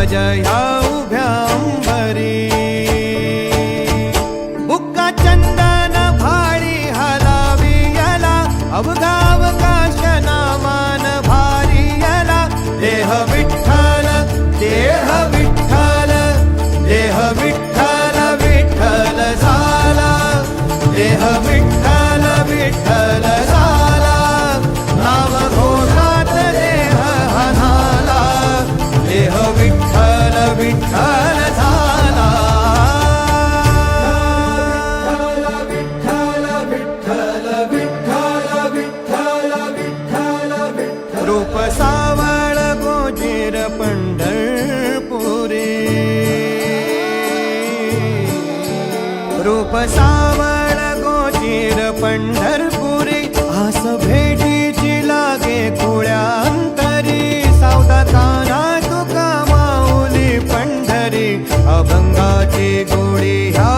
ह्या उभ्या अंबरी बुक्का चंदन भाळी हलावी याला अवघावकाश नामान भारी याला देह विठ्ठल देह विठ्ठल देह विठ्ठल विठ्ठल झाला देह विठ्ठल विठ्ठल झाला नाव घोषात देह हनाला देह विठ्ठल विठ्ठल झाला विठ्ठल विठ्ठल विठ्ठल विठ्ठल विठ्ठल विठ्ठल रूप सावळ गोजीर पंढरपुरी रूप सावळ गोजीर पंढरपुरी आस भेटीची लागे खुळ्या अंतरी सावता काना तुका माऊली पंढरी अभंगाची गोडी ह्या